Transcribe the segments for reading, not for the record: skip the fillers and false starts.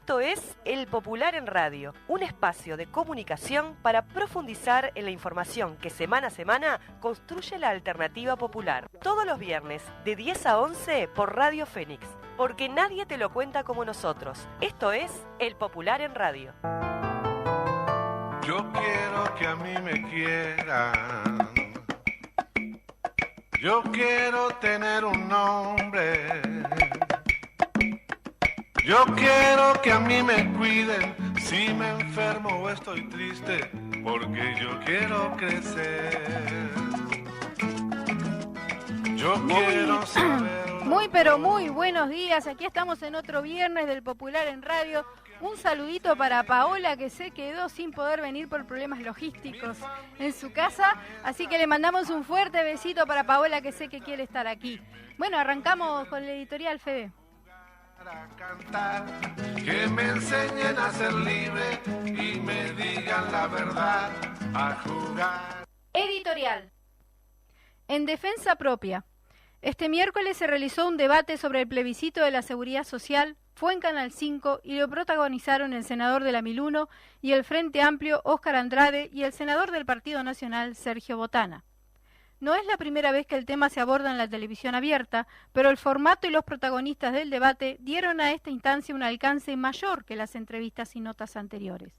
Esto es El Popular en Radio, un espacio de comunicación para profundizar en la información que semana a semana construye la alternativa popular. Todos los viernes, de 10 a 11 por Radio Fénix, porque nadie te lo cuenta como nosotros. Esto es El Popular en Radio. Yo quiero que a mí me quieran. Yo quiero tener un nombre. Yo quiero que a mí me cuiden si me enfermo o estoy triste, porque yo quiero crecer. Yo quiero saber. Muy buenos días. Aquí estamos en otro viernes del Popular en Radio. Un saludito para Paola, que se quedó sin poder venir por problemas logísticos en su casa. Así que le mandamos un fuerte besito para Paola, que sé que quiere estar aquí. Bueno, arrancamos con el editorial, Fede. A cantar, que me enseñen a ser libre y me digan la verdad, a jugar. Editorial. En defensa propia. Este miércoles se realizó un debate sobre el plebiscito de la seguridad social. Fue en Canal 5 y lo protagonizaron el senador de la Miluno y el Frente Amplio, Óscar Andrade, y el senador del Partido Nacional, Sergio Botana. No es la primera vez que el tema se aborda en la televisión abierta, pero el formato y los protagonistas del debate dieron a esta instancia un alcance mayor que las entrevistas y notas anteriores.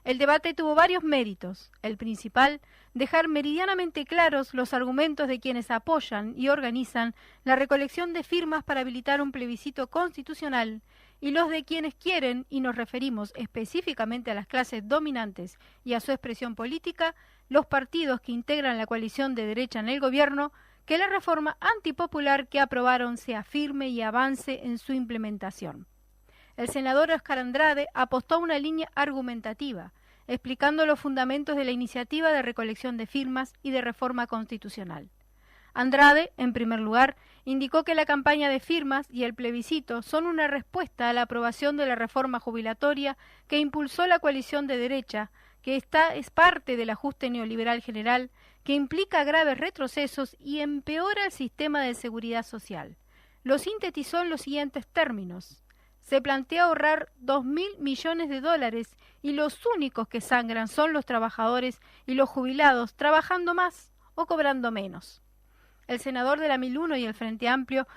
El debate tuvo varios méritos. El principal, dejar meridianamente claros los argumentos de quienes apoyan y organizan la recolección de firmas para habilitar un plebiscito constitucional y los de quienes quieren, y nos referimos específicamente a las clases dominantes y a su expresión política, los partidos que integran la coalición de derecha en el gobierno, que la reforma antipopular que aprobaron sea firme y avance en su implementación. El senador Óscar Andrade apostó a una línea argumentativa, explicando los fundamentos de la iniciativa de recolección de firmas y de reforma constitucional. Andrade, en primer lugar, indicó que la campaña de firmas y el plebiscito son una respuesta a la aprobación de la reforma jubilatoria que impulsó la coalición de derecha, que es parte del ajuste neoliberal general, que implica graves retrocesos y empeora el sistema de seguridad social. Lo sintetizó en los siguientes términos. Se plantea ahorrar 2.000 millones de dólares y los únicos que sangran son los trabajadores y los jubilados trabajando más o cobrando menos. El senador de la Miluno y el Frente Amplio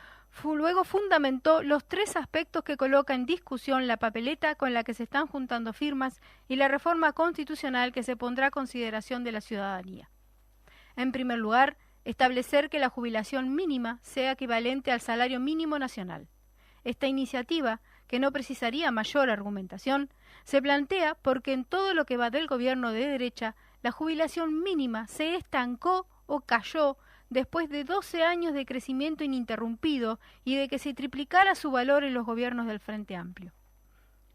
luego fundamentó los tres aspectos que coloca en discusión la papeleta con la que se están juntando firmas y la reforma constitucional que se pondrá a consideración de la ciudadanía. En primer lugar, establecer que la jubilación mínima sea equivalente al salario mínimo nacional. Esta iniciativa, que no precisaría mayor argumentación, se plantea porque en todo lo que va del gobierno de derecha, la jubilación mínima se estancó o cayó después de 12 años de crecimiento ininterrumpido y de que se triplicara su valor en los gobiernos del Frente Amplio.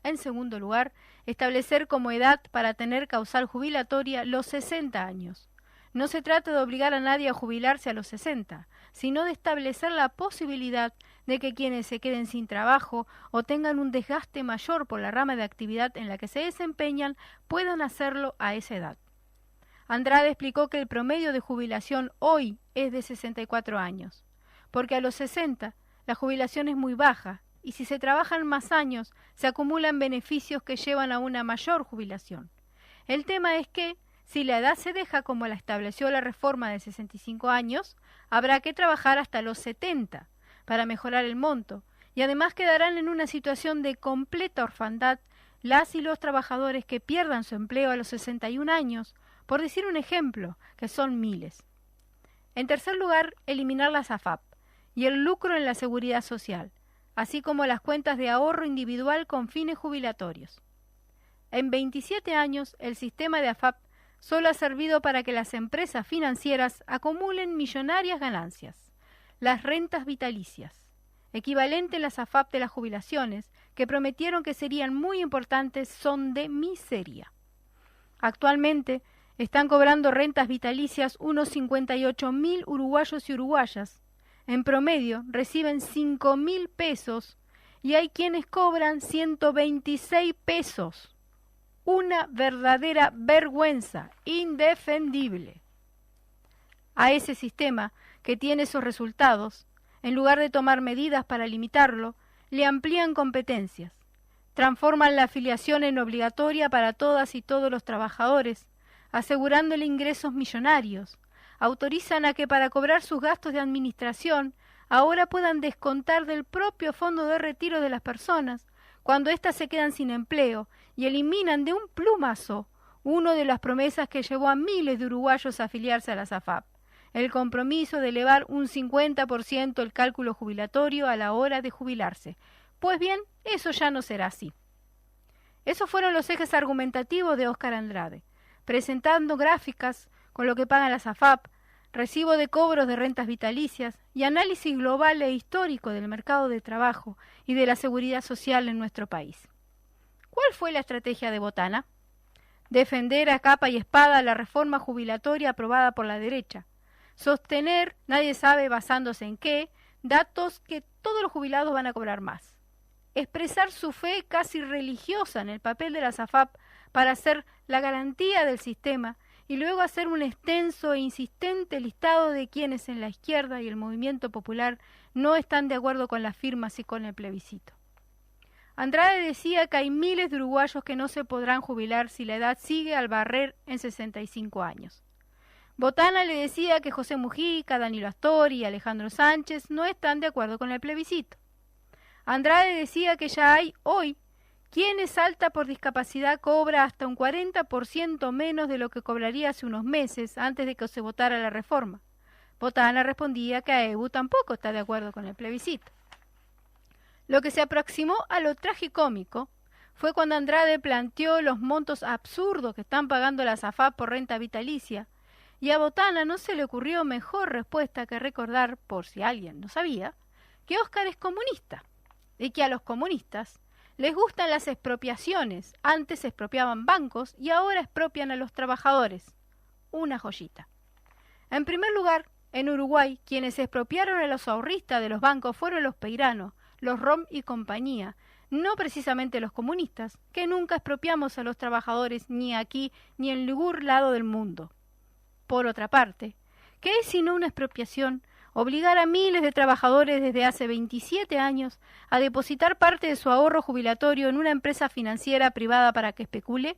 En segundo lugar, establecer como edad para tener causal jubilatoria los 60 años. No se trata de obligar a nadie a jubilarse a los 60, sino de establecer la posibilidad de que quienes se queden sin trabajo o tengan un desgaste mayor por la rama de actividad en la que se desempeñan puedan hacerlo a esa edad. Andrade explicó que el promedio de jubilación hoy es de 64 años, porque a los 60 la jubilación es muy baja y si se trabajan más años se acumulan beneficios que llevan a una mayor jubilación. El tema es que, si la edad se deja como la estableció la reforma de 65 años, habrá que trabajar hasta los 70 para mejorar el monto, y además quedarán en una situación de completa orfandad las y los trabajadores que pierdan su empleo a los 61 años, por decir un ejemplo, que son miles. En tercer lugar, eliminar las AFAP y el lucro en la seguridad social, así como las cuentas de ahorro individual con fines jubilatorios. En 27 años, el sistema de AFAP solo ha servido para que las empresas financieras acumulen millonarias ganancias, las rentas vitalicias, equivalente a las AFAP de las jubilaciones, que prometieron que serían muy importantes, son de miseria. Actualmente están cobrando rentas vitalicias unos 58.000 uruguayos y uruguayas. En promedio reciben 5.000 pesos y hay quienes cobran 126 pesos. Una verdadera vergüenza, indefendible. A ese sistema que tiene esos resultados, en lugar de tomar medidas para limitarlo, le amplían competencias. Transforman la afiliación en obligatoria para todas y todos los trabajadores, asegurándole ingresos millonarios. Autorizan a que para cobrar sus gastos de administración ahora puedan descontar del propio fondo de retiro de las personas cuando éstas se quedan sin empleo, y eliminan de un plumazo una de las promesas que llevó a miles de uruguayos a afiliarse a la SAFAP, el compromiso de elevar un 50% el cálculo jubilatorio a la hora de jubilarse. Pues bien, eso ya no será así. Esos fueron los ejes argumentativos de Óscar Andrade, presentando gráficas con lo que pagan la SAFAP, recibo de cobros de rentas vitalicias y análisis global e histórico del mercado de trabajo y de la seguridad social en nuestro país. ¿Cuál fue la estrategia de Botana? Defender a capa y espada la reforma jubilatoria aprobada por la derecha. Sostener, nadie sabe basándose en qué, datos que todos los jubilados van a cobrar más. Expresar su fe casi religiosa en el papel de la SAFAP para ser la garantía del sistema y luego hacer un extenso e insistente listado de quienes en la izquierda y el movimiento popular no están de acuerdo con las firmas y con el plebiscito. Andrade decía que hay miles de uruguayos que no se podrán jubilar si la edad sigue al barrer en 65 años. Botana le decía que José Mujica, Danilo Astori y Alejandro Sánchez no están de acuerdo con el plebiscito. Andrade decía que ya hay hoy quienes alta por discapacidad cobra hasta un 40% menos de lo que cobraría hace unos meses antes de que se votara la reforma. Botana respondía que AEBU tampoco está de acuerdo con el plebiscito. Lo que se aproximó a lo tragicómico fue cuando Andrade planteó los montos absurdos que están pagando la SAFAP por renta vitalicia, y a Botana no se le ocurrió mejor respuesta que recordar, por si alguien no sabía, que Óscar es comunista, y que a los comunistas les gustan las expropiaciones. Antes expropiaban bancos y ahora expropian a los trabajadores. Una joyita. En primer lugar, en Uruguay, quienes expropiaron a los ahorristas de los bancos fueron los Peirano, los Rom y compañía, no precisamente los comunistas, que nunca expropiamos a los trabajadores ni aquí ni en ningún lado del mundo. Por otra parte, ¿qué es sino una expropiación? Obligar a miles de trabajadores desde hace 27 años a depositar parte de su ahorro jubilatorio en una empresa financiera privada para que especule.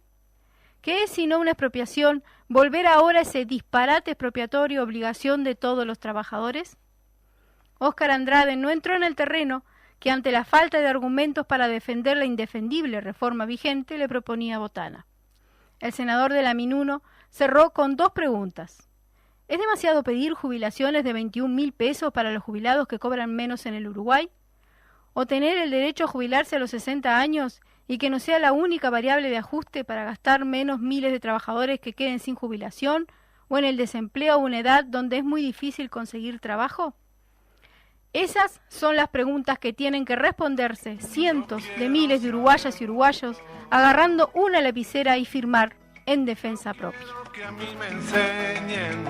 ¿Qué es sino una expropiación volver ahora ese disparate expropiatorio obligación de todos los trabajadores? Óscar Andrade no entró en el terreno que ante la falta de argumentos para defender la indefendible reforma vigente le proponía Botana. El senador de la Minuno cerró con dos preguntas. ¿Es demasiado pedir jubilaciones de 21.000 pesos para los jubilados que cobran menos en el Uruguay? ¿O tener el derecho a jubilarse a los 60 años y que no sea la única variable de ajuste para gastar menos miles de trabajadores que queden sin jubilación o en el desempleo a una edad donde es muy difícil conseguir trabajo? Esas son las preguntas que tienen que responderse cientos de miles de uruguayas y uruguayos agarrando una lapicera y firmar en defensa propia. Que a mí me enseñen,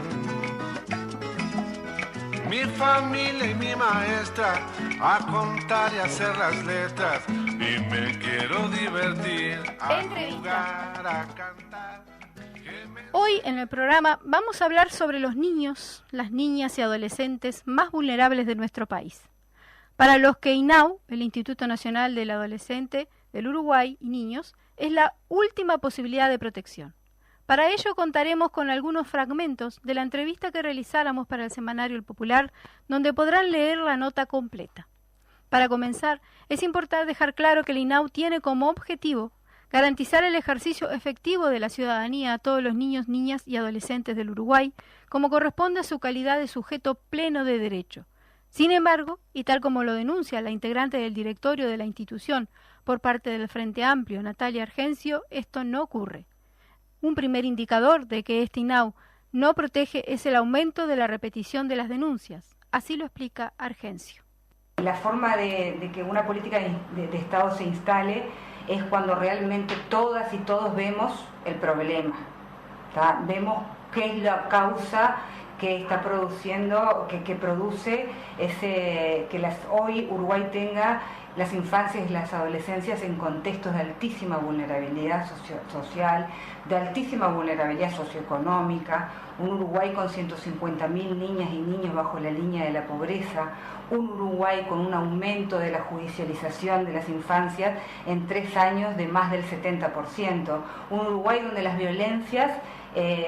mi familia y mi maestra, a contar y hacer las letras, y me quiero divertir, a jugar, a cantar. Hoy en el programa vamos a hablar sobre los niños, las niñas y adolescentes más vulnerables de nuestro país. Para los que INAU, el Instituto Nacional del Adolescente del Uruguay y Niños, es la última posibilidad de protección. Para ello contaremos con algunos fragmentos de la entrevista que realizáramos para el semanario El Popular, donde podrán leer la nota completa. Para comenzar, es importante dejar claro que el INAU tiene como objetivo garantizar el ejercicio efectivo de la ciudadanía a todos los niños, niñas y adolescentes del Uruguay, como corresponde a su calidad de sujeto pleno de derecho. Sin embargo, y tal como lo denuncia la integrante del directorio de la institución por parte del Frente Amplio, Natalia Argencio, esto no ocurre. Un primer indicador de que este INAU no protege es el aumento de la repetición de las denuncias. Así lo explica Argencio. La forma de que una política de Estado se instale es cuando realmente todas y todos vemos el problema, ¿tá? Vemos qué es la causa que está produciendo, que produce hoy Uruguay tenga las infancias y las adolescencias en contextos de altísima vulnerabilidad social, de altísima vulnerabilidad socioeconómica, un Uruguay con 150.000 niñas y niños bajo la línea de la pobreza, un Uruguay con un aumento de la judicialización de las infancias en 3 años de más del 70%, un Uruguay donde las violencias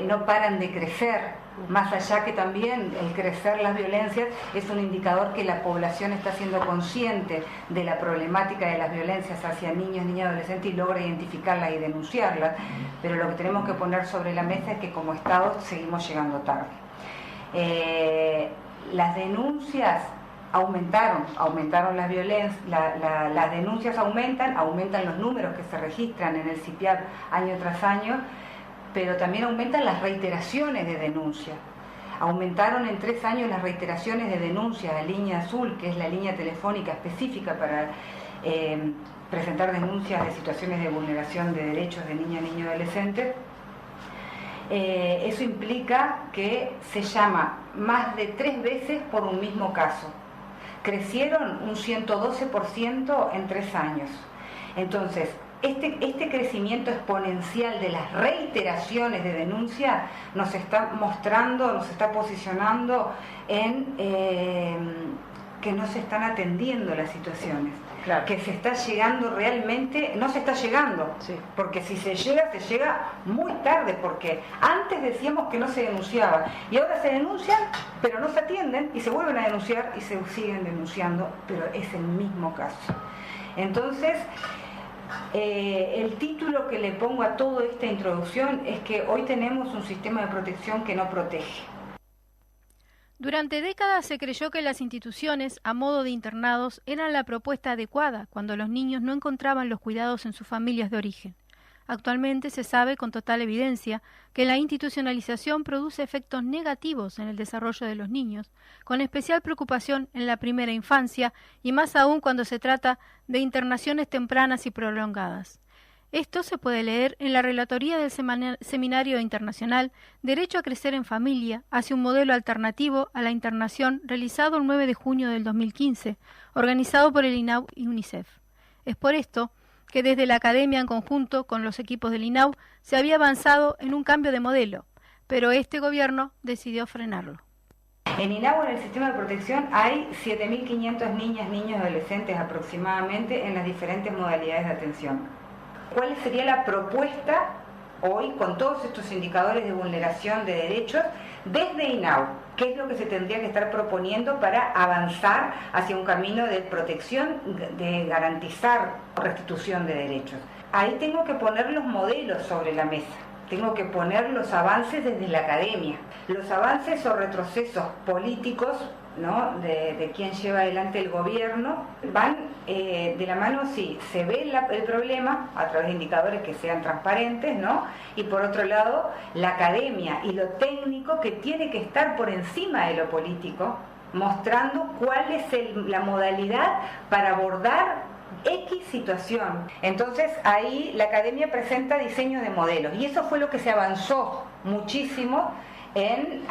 no paran de crecer, más allá que también el crecer las violencias es un indicador que la población está siendo consciente de la problemática de las violencias hacia niños, niñas y adolescentes y logra identificarlas y denunciarlas, pero lo que tenemos que poner sobre la mesa es que como Estado seguimos llegando tarde. Las denuncias aumentaron las violencias, las denuncias aumentan los números que se registran en el CIPIAP año tras año, pero también aumentan las reiteraciones de denuncia. Aumentaron en 3 años las reiteraciones de denuncia a Línea Azul, que es la línea telefónica específica para presentar denuncias de situaciones de vulneración de derechos de niñas, niños y adolescentes. Eso implica que se llama más de 3 veces por un mismo caso. Crecieron un 112% en 3 años. Entonces, este crecimiento exponencial de las reiteraciones de denuncia nos está mostrando, nos está posicionando en que no se están atendiendo las situaciones. Claro. Que se está llegando realmente, no se está llegando, sí. Porque si se llega muy tarde, porque antes decíamos que no se denunciaba y ahora se denuncian, pero no se atienden y se vuelven a denunciar y se siguen denunciando, pero es el mismo caso. Entonces, el título que le pongo a toda esta introducción es que hoy tenemos un sistema de protección que no protege. Durante décadas se creyó que las instituciones, a modo de internados, eran la propuesta adecuada cuando los niños no encontraban los cuidados en sus familias de origen. Actualmente se sabe con total evidencia que la institucionalización produce efectos negativos en el desarrollo de los niños, con especial preocupación en la primera infancia y más aún cuando se trata de internaciones tempranas y prolongadas. Esto se puede leer en la relatoría del Seminario Internacional Derecho a Crecer en Familia hacia un modelo alternativo a la internación realizado el 9 de junio del 2015, organizado por el INAU y UNICEF. Es por esto que desde la academia en conjunto con los equipos del INAU se había avanzado en un cambio de modelo, pero este gobierno decidió frenarlo. En INAU, en el sistema de protección, hay 7.500 niñas, niños y adolescentes aproximadamente en las diferentes modalidades de atención. ¿Cuál sería la propuesta hoy con todos estos indicadores de vulneración de derechos desde INAU? ¿Qué es lo que se tendría que estar proponiendo para avanzar hacia un camino de protección, de garantizar restitución de derechos? Ahí tengo que poner los modelos sobre la mesa, tengo que poner los avances desde la academia, los avances o retrocesos políticos, ¿no?, de quien lleva adelante el gobierno, van de la mano, sí, se ve el problema a través de indicadores que sean transparentes, ¿no?, y por otro lado, la academia y lo técnico que tiene que estar por encima de lo político, mostrando cuál es la modalidad para abordar X situación. Entonces ahí la academia presenta diseños de modelos y eso fue lo que se avanzó muchísimo en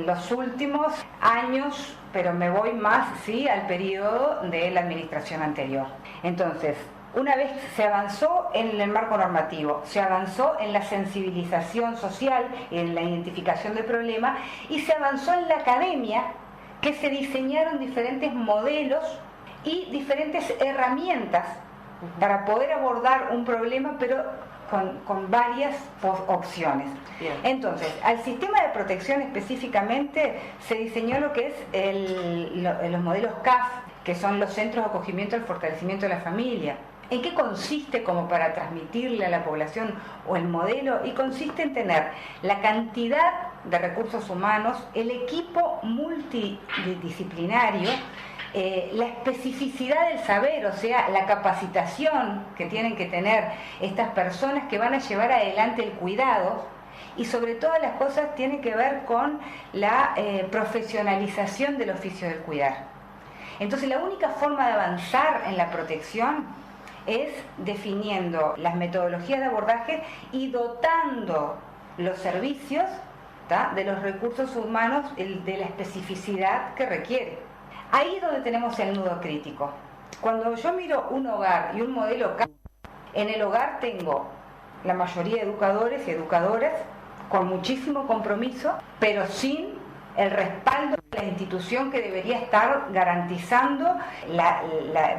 los últimos años, pero me voy más, sí, al periodo de la administración anterior. Entonces, una vez se avanzó en el marco normativo, se avanzó en la sensibilización social, en la identificación del problema, y se avanzó en la academia, que se diseñaron diferentes modelos y diferentes herramientas para poder abordar un problema, pero con varias opciones. Bien. Entonces, al sistema de protección específicamente se diseñó lo que es los modelos CAF, que son los Centros de Acogimiento y Fortalecimiento de la Familia. ¿En qué consiste como para transmitirle a la población o el modelo? Y consiste en tener la cantidad de recursos humanos, el equipo multidisciplinario, la especificidad del saber, o sea, la capacitación que tienen que tener estas personas que van a llevar adelante el cuidado, y sobre todas las cosas tiene que ver con la profesionalización del oficio del cuidar. Entonces, la única forma de avanzar en la protección es definiendo las metodologías de abordaje y dotando los servicios, ¿tá?, de los recursos humanos, de la especificidad que requiere. Ahí es donde tenemos el nudo crítico. Cuando yo miro un hogar y un modelo CAS, en el hogar tengo la mayoría de educadores y educadoras con muchísimo compromiso, pero sin el respaldo de la institución que debería estar garantizando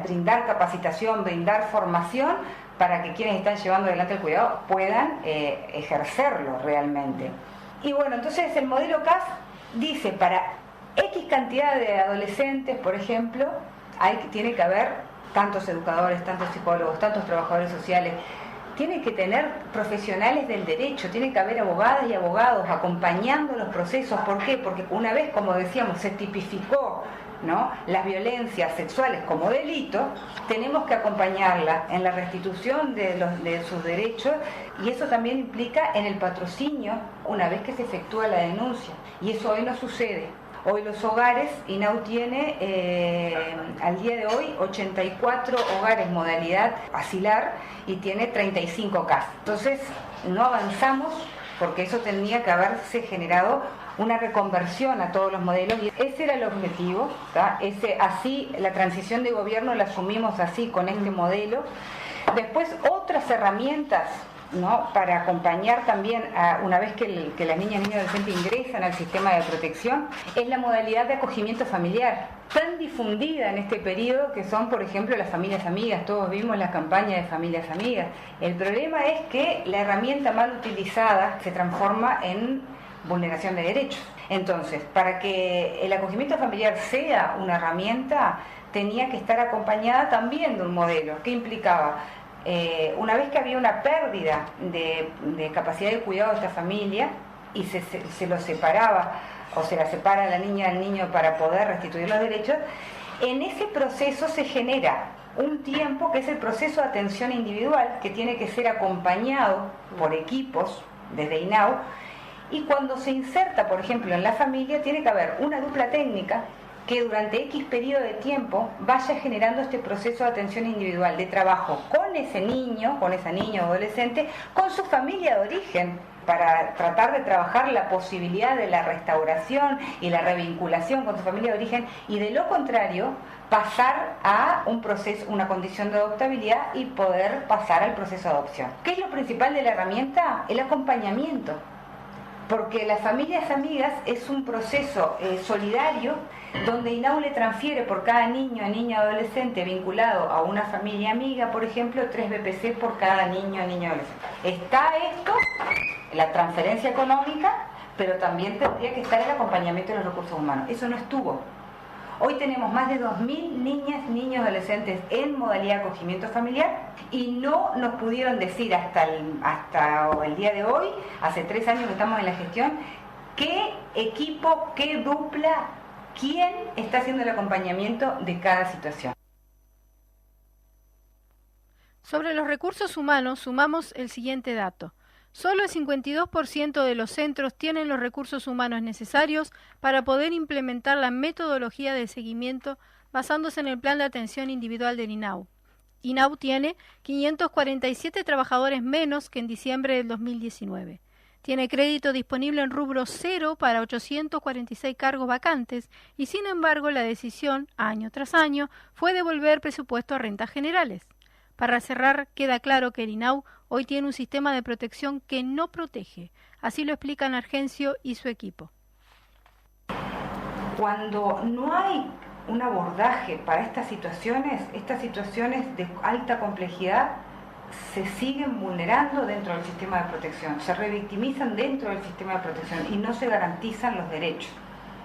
brindar capacitación, brindar formación para que quienes están llevando adelante el cuidado puedan ejercerlo realmente. Y bueno, entonces el modelo CAS dice para X cantidad de adolescentes, por ejemplo, tiene que haber tantos educadores, tantos psicólogos, tantos trabajadores sociales. Tiene que tener profesionales del derecho, tiene que haber abogadas y abogados acompañando los procesos. ¿Por qué? Porque una vez, como decíamos, se tipificó, ¿no?, las violencias sexuales como delito, tenemos que acompañarlas en la restitución de sus derechos, y eso también implica en el patrocinio una vez que se efectúa la denuncia, y eso hoy no sucede. Hoy los hogares, INAU tiene al día de hoy 84 hogares modalidad asilar y tiene 35 CAS. Entonces no avanzamos porque eso tendría que haberse generado una reconversión a todos los modelos, y ese era el objetivo, ¿tá? Así la transición de gobierno la asumimos así, con este modelo. Después otras herramientas, ¿no?, para acompañar también una vez que las niñas y niños adolescentes ingresan al sistema de protección, es la modalidad de acogimiento familiar, tan difundida en este periodo, que son, por ejemplo, las familias amigas. Todos vimos la campaña de familias amigas. El problema es que la herramienta mal utilizada se transforma en vulneración de derechos. Entonces, para que el acogimiento familiar sea una herramienta, tenía que estar acompañada también de un modelo que implicaba, una vez que había una pérdida de capacidad de cuidado de esta familia y se lo separaba, o se la separa a la niña al niño para poder restituir los derechos, en ese proceso se genera un tiempo que es el proceso de atención individual, que tiene que ser acompañado por equipos desde INAU, y cuando se inserta, por ejemplo, en la familia, tiene que haber una dupla técnica que durante X periodo de tiempo vaya generando este proceso de atención individual, de trabajo con ese niño, con esa niña o adolescente, con su familia de origen, para tratar de trabajar la posibilidad de la restauración y la revinculación con su familia de origen, y de lo contrario pasar a un proceso, una condición de adoptabilidad, y poder pasar al proceso de adopción. ¿Qué es lo principal de la herramienta? El acompañamiento. Porque las familias amigas es un proceso solidario, donde INAU le transfiere por cada niño, niña, adolescente vinculado a una familia amiga, por ejemplo, 3 BPC por cada niño, niña, adolescente. Está esto, la transferencia económica, pero también tendría que estar el acompañamiento de los recursos humanos. Eso no estuvo. Hoy tenemos más de 2.000 niñas, niños, adolescentes en modalidad de acogimiento familiar, y no nos pudieron decir hasta el día de hoy, hace 3 años que estamos en la gestión, qué equipo, qué dupla, quién está haciendo el acompañamiento de cada situación. Sobre los recursos humanos sumamos el siguiente dato. Solo el 52% de los centros tienen los recursos humanos necesarios para poder implementar la metodología de seguimiento basándose en el plan de atención individual del INAU. INAU tiene 547 trabajadores menos que en diciembre del 2019. Tiene crédito disponible en rubro 0 para 846 cargos vacantes, y sin embargo la decisión, año tras año, fue devolver presupuesto a rentas generales. Para cerrar, queda claro que el INAU hoy tiene un sistema de protección que no protege. Así lo explican Argencio y su equipo. Cuando no hay un abordaje para estas situaciones de alta complejidad, se siguen vulnerando dentro del sistema de protección, se revictimizan dentro del sistema de protección y no se garantizan los derechos.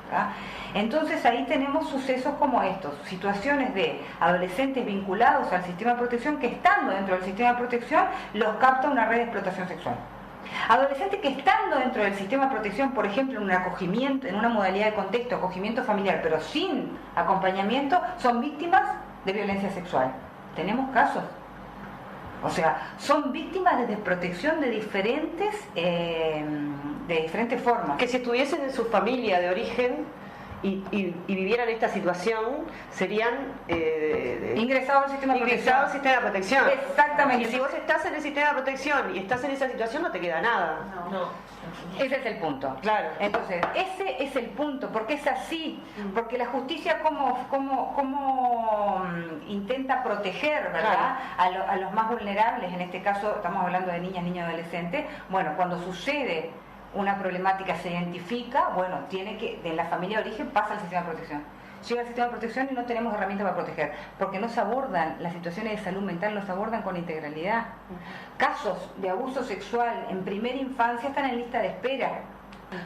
¿verdad? Entonces ahí tenemos sucesos como estos, situaciones de adolescentes vinculados al sistema de protección que, estando dentro del sistema de protección, los capta una red de explotación sexual. Adolescentes que, estando dentro del sistema de protección, por ejemplo en un acogimiento, en una modalidad de contexto, acogimiento familiar, pero sin acompañamiento, son víctimas de violencia sexual. Tenemos casos. O sea, son víctimas de desprotección de diferentes formas. Que si estuviesen en su familia de origen y vivieran esta situación, serían ingresados al sistema de protección. Exactamente. Y si vos estás en el sistema de protección y estás en esa situación, no te queda nada. No. Ese es el punto. Claro. Entonces, ese es el punto, porque es así, porque la justicia como intenta proteger, ¿verdad? A los más vulnerables, en este caso estamos hablando de niñas, niños, adolescentes. Bueno, cuando sucede una problemática, se identifica, bueno, tiene que, de la familia de origen pasa al sistema de protección. Llega al sistema de protección y no tenemos herramientas para proteger, porque no se abordan las situaciones de salud mental, no se abordan con integralidad. Casos de abuso sexual en primera infancia están en lista de espera.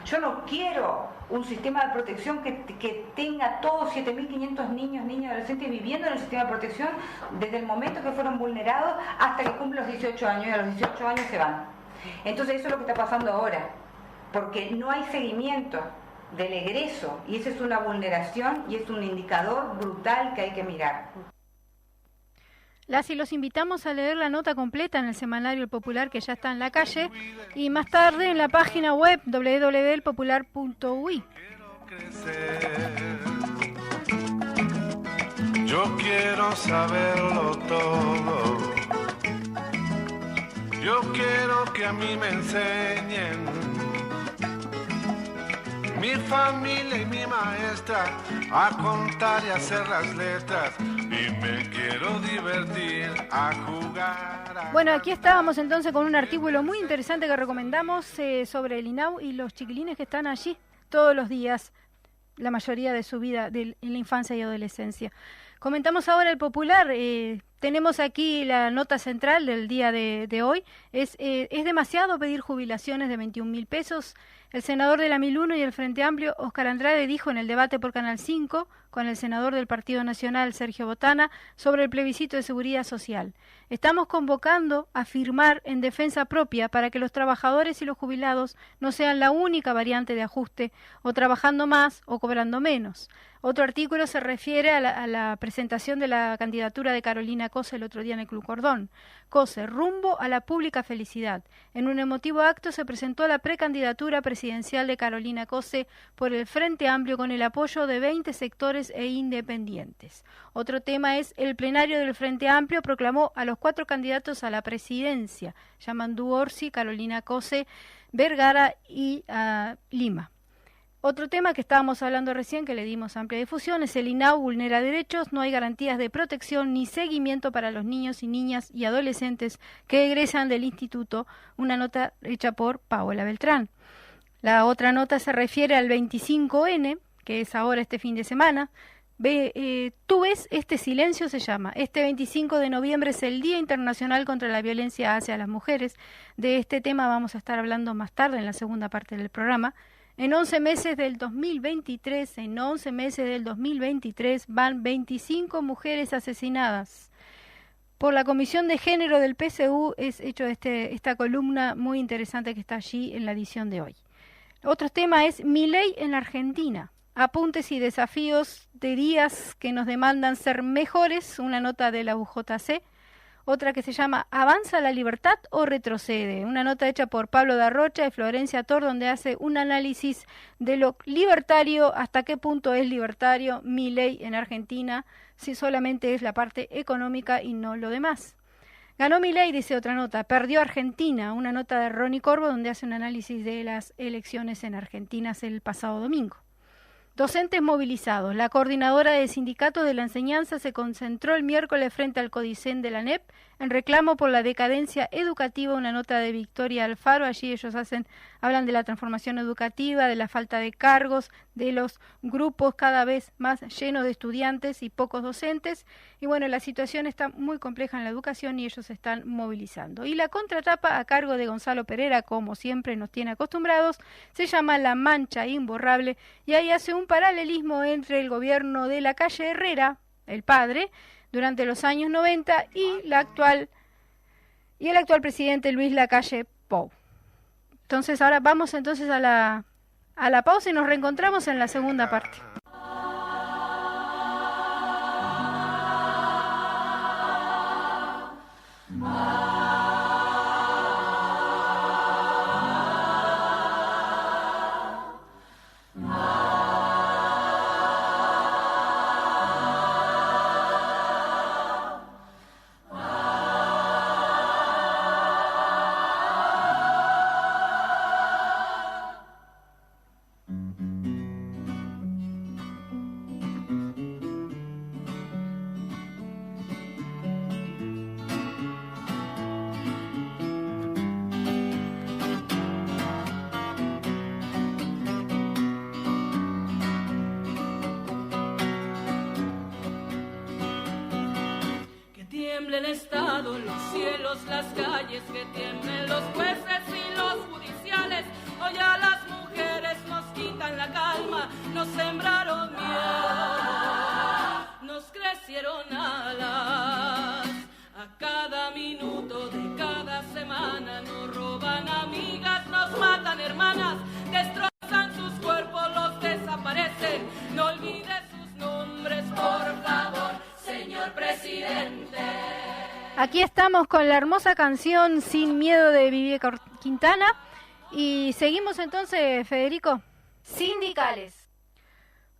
Yo no quiero un sistema de protección que tenga todos 7.500 niños, niñas y adolescentes viviendo en el sistema de protección desde el momento que fueron vulnerados hasta que cumplen los 18 años, y a los 18 años se van. Entonces eso es lo que está pasando ahora, porque no hay seguimiento del egreso, y esa es una vulneración y es un indicador brutal que hay que mirar. Los invitamos a leer la nota completa en el semanario El Popular, que ya está en la calle, y más tarde en la página web www.elpopular.uy. Yo quiero saberlo todo. Yo quiero que a mí me enseñen, mi familia y mi maestra, a contar y hacer las letras, y me quiero divertir, a jugar. Bueno, aquí estábamos entonces con un artículo muy interesante que recomendamos sobre el INAU y los chiquilines que están allí todos los días, la mayoría de su vida en la infancia y adolescencia. Comentamos ahora El Popular. Tenemos aquí la nota central del día de hoy. Es demasiado pedir jubilaciones de 21.000 pesos. El senador de la 1001 y el Frente Amplio, Óscar Andrade, dijo en el debate por Canal 5 con el senador del Partido Nacional, Sergio Botana, sobre el plebiscito de seguridad social. Estamos convocando a firmar en defensa propia para que los trabajadores y los jubilados no sean la única variante de ajuste, o trabajando más o cobrando menos. Otro artículo se refiere a la presentación de la candidatura de Carolina Cose el otro día en el Club Cordón. Cose, rumbo a la pública felicidad. En un emotivo acto se presentó la precandidatura presidencial de Carolina Cose por el Frente Amplio con el apoyo de 20 sectores e independientes. Otro tema es el plenario del Frente Amplio proclamó a los 4 candidatos a la presidencia, Yamandu Orsi, Carolina Cose, Vergara y Lima. Otro tema que estábamos hablando recién, que le dimos amplia difusión, es el INAU vulnera derechos, no hay garantías de protección ni seguimiento para los niños y niñas y adolescentes que egresan del instituto, una nota hecha por Paola Beltrán. La otra nota se refiere al 25N, que es ahora este fin de semana. Tú ves, este silencio se llama. Este 25 de noviembre es el Día Internacional contra la Violencia hacia las Mujeres. De este tema vamos a estar hablando más tarde en la segunda parte del programa. En 11 meses del 2023, van 25 mujeres asesinadas. Por la Comisión de Género del PSU es hecho esta columna muy interesante que está allí en la edición de hoy. Otro tema es Milei en Argentina. Apuntes y desafíos de días que nos demandan ser mejores, una nota de la UJC. Otra que se llama ¿Avanza la libertad o retrocede? Una nota hecha por Pablo Darrocha y Florencia Tor, donde hace un análisis de lo libertario, hasta qué punto es libertario Milei en Argentina, si solamente es la parte económica y no lo demás. Ganó Milei, dice otra nota, perdió Argentina, una nota de Ronnie Corvo, donde hace un análisis de las elecciones en Argentina el pasado domingo. Docentes movilizados. La coordinadora de sindicatos de la enseñanza se concentró el miércoles frente al Codicen de la NEP en reclamo por la decadencia educativa, una nota de Victoria Alfaro. Allí ellos hablan de la transformación educativa, de la falta de cargos, de los grupos cada vez más llenos de estudiantes y pocos docentes. Y bueno, la situación está muy compleja en la educación y ellos se están movilizando. Y la contratapa, a cargo de Gonzalo Pereira, como siempre nos tiene acostumbrados, se llama La Mancha Imborrable, y ahí hace un paralelismo entre el gobierno de Lacalle Herrera, el padre, durante los años 90 y el actual presidente Luis Lacalle Pou. Entonces ahora vamos entonces a la pausa y nos reencontramos en la segunda parte. tiemblen estado los cielos, las calles, que tiemblen los jueces y los judiciales. Hoy a las mujeres nos quitan la calma, nos sembraron miedo, nos crecieron alas. A cada minuto de cada semana nos roban amigas, nos matan hermanas, destrozan sus cuerpos, los desaparecen. No olvide sus nombres, por favor, señor presidente. Aquí estamos con la hermosa canción Sin Miedo de Vivi Quintana. Y seguimos entonces, Federico. Sindicales.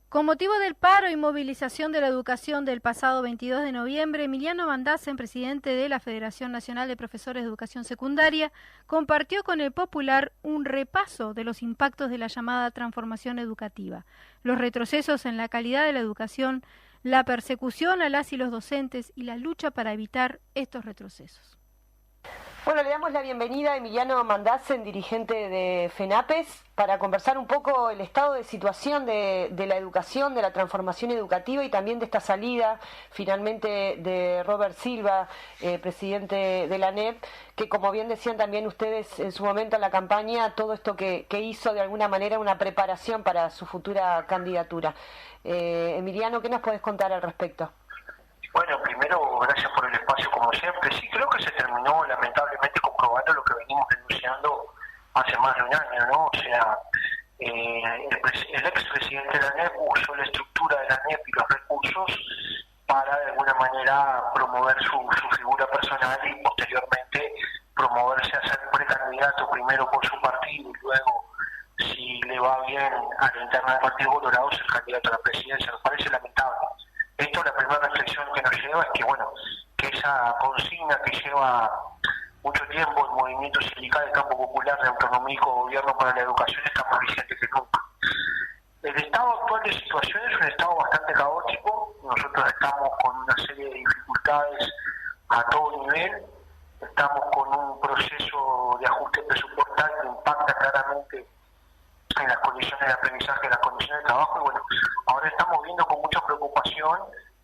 Con motivo del paro y movilización de la educación del pasado 22 de noviembre, Emiliano Mandassen, presidente de la Federación Nacional de Profesores de Educación Secundaria, compartió con el Popular un repaso de los impactos de la llamada transformación educativa, los retrocesos en la calidad de la educación, la persecución a las y los docentes y la lucha para evitar estos retrocesos. Bueno, le damos la bienvenida a Emiliano Mandassen, dirigente de FENAPES, para conversar un poco el estado de situación de la educación, de la transformación educativa y también de esta salida finalmente de Robert Silva, presidente de la ANEP, que como bien decían también ustedes en su momento en la campaña, todo esto que hizo de alguna manera una preparación para su futura candidatura. Emiliano, ¿qué nos puedes contar al respecto? Bueno, primero, gracias por el espacio como siempre. Sí, creo que se terminó lamentablemente comprobando lo que venimos denunciando hace más de un año, ¿no? O sea, el expresidente de la ANEP usó la estructura de la ANEP y los recursos para de alguna manera promover su figura personal y posteriormente promoverse a ser precandidato primero por su partido y luego, si le va bien a la interna del Partido Colorado, ser candidato a la presidencia. Nos parece lamentable. Esto, la primera reflexión que nos lleva es que, bueno, que esa consigna que lleva mucho tiempo el movimiento sindical del campo popular de autonomía y gobierno para la educación está más vigente que nunca. El estado actual de situación es un estado bastante caótico. Nosotros estamos con una serie de dificultades a todo nivel. Estamos con un proceso de ajuste presupuestal que impacta claramente en las condiciones de aprendizaje, en las condiciones de trabajo, y bueno, ahora estamos viendo con mucha preocupación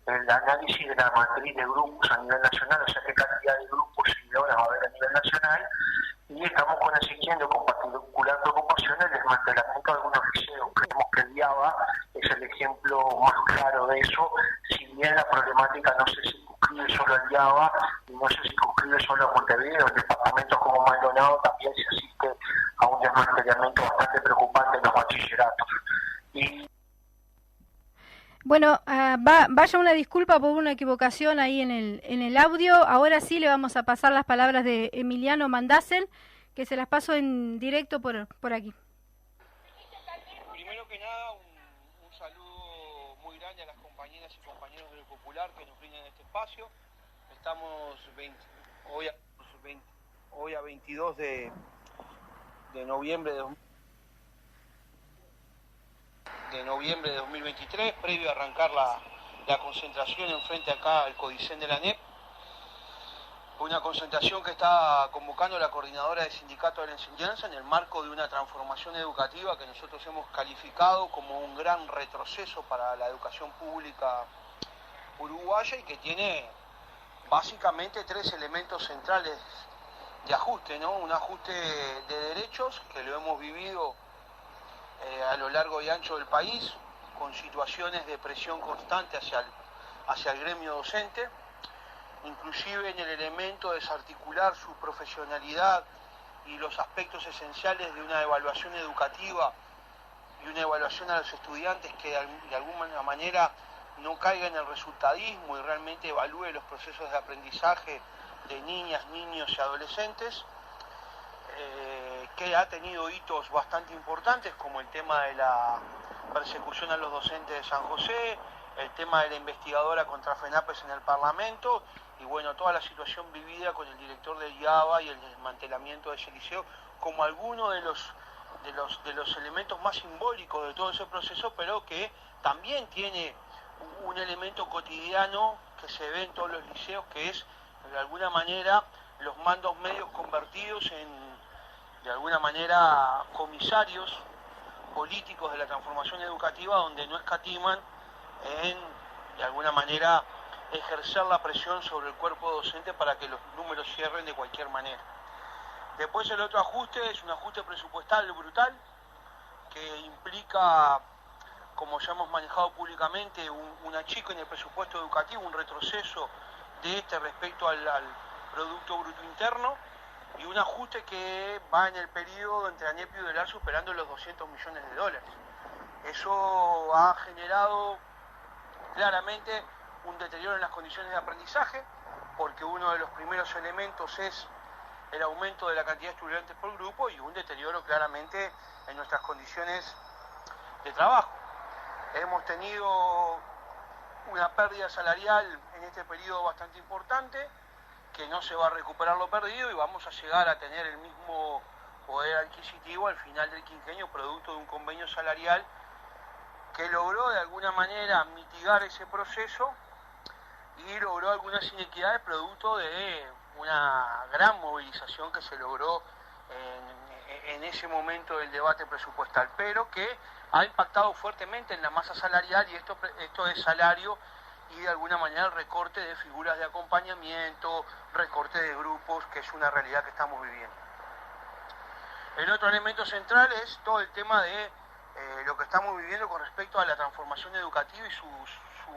el análisis de la matriz de grupos a nivel nacional, o sea, qué cantidad de grupos seguidores va a haber a nivel nacional, y estamos exigiendo con particular preocupación el desmantelamiento de algunos liceos. Creemos que el IABA es el ejemplo más claro de eso, si bien la problemática no se circunscribe solo al IABA y no se circunscribe solo a Montevideo, en departamentos como Maldonado también se asiste a un desmantelamiento bastante preocupante en los bachilleratos. Bueno, vaya una disculpa por una equivocación ahí en el audio. Ahora sí le vamos a pasar las palabras de Emiliano Mandassen, que se las paso en directo por aquí. Primero que nada, un saludo muy grande a las compañeras y compañeros del Popular que nos brindan este espacio. Estamos hoy a 22 de noviembre de 2023, previo a arrancar la concentración enfrente acá al Codicen de la ANEP. Una concentración que está convocando la coordinadora de sindicatos de la enseñanza en el marco de una transformación educativa que nosotros hemos calificado como un gran retroceso para la educación pública uruguaya y que tiene básicamente tres elementos centrales de ajuste, ¿no? Un ajuste de derechos, que lo hemos vivido a lo largo y ancho del país, con situaciones de presión constante hacia el gremio docente, inclusive en el elemento de desarticular su profesionalidad y los aspectos esenciales de una evaluación educativa y una evaluación a los estudiantes que de alguna manera no caiga en el resultadismo y realmente evalúe los procesos de aprendizaje de niñas, niños y adolescentes, que ha tenido hitos bastante importantes, como el tema de la persecución a los docentes de San José, el tema de la investigadora contra FENAPES en el Parlamento, y bueno, toda la situación vivida con el director del IABA y el desmantelamiento de ese liceo, como alguno de los elementos más simbólicos de todo ese proceso, pero que también tiene un elemento cotidiano que se ve en todos los liceos, que es, de alguna manera, los mandos medios convertidos en, de alguna manera, comisarios políticos de la transformación educativa, donde no escatiman en, de alguna manera, ejercer la presión sobre el cuerpo docente para que los números cierren de cualquier manera. Después el otro ajuste es un ajuste presupuestal brutal que implica, como ya hemos manejado públicamente, un achico en el presupuesto educativo, un retroceso de este respecto al Producto Bruto Interno y un ajuste que va en el periodo entre ANEP y UDELAR superando los $200 millones. Eso ha generado claramente un deterioro en las condiciones de aprendizaje, porque uno de los primeros elementos es el aumento de la cantidad de estudiantes por grupo y un deterioro claramente en nuestras condiciones de trabajo. Hemos tenido una pérdida salarial en este periodo bastante importante, que no se va a recuperar lo perdido y vamos a llegar a tener el mismo poder adquisitivo al final del quinquenio, producto de un convenio salarial que logró de alguna manera mitigar ese proceso y logró algunas inequidades producto de una gran movilización que se logró en ese momento del debate presupuestal, pero que ha impactado fuertemente en la masa salarial y esto es salario y de alguna manera el recorte de figuras de acompañamiento, recorte de grupos, que es una realidad que estamos viviendo. El otro elemento central es todo el tema de lo que estamos viviendo con respecto a la transformación educativa y su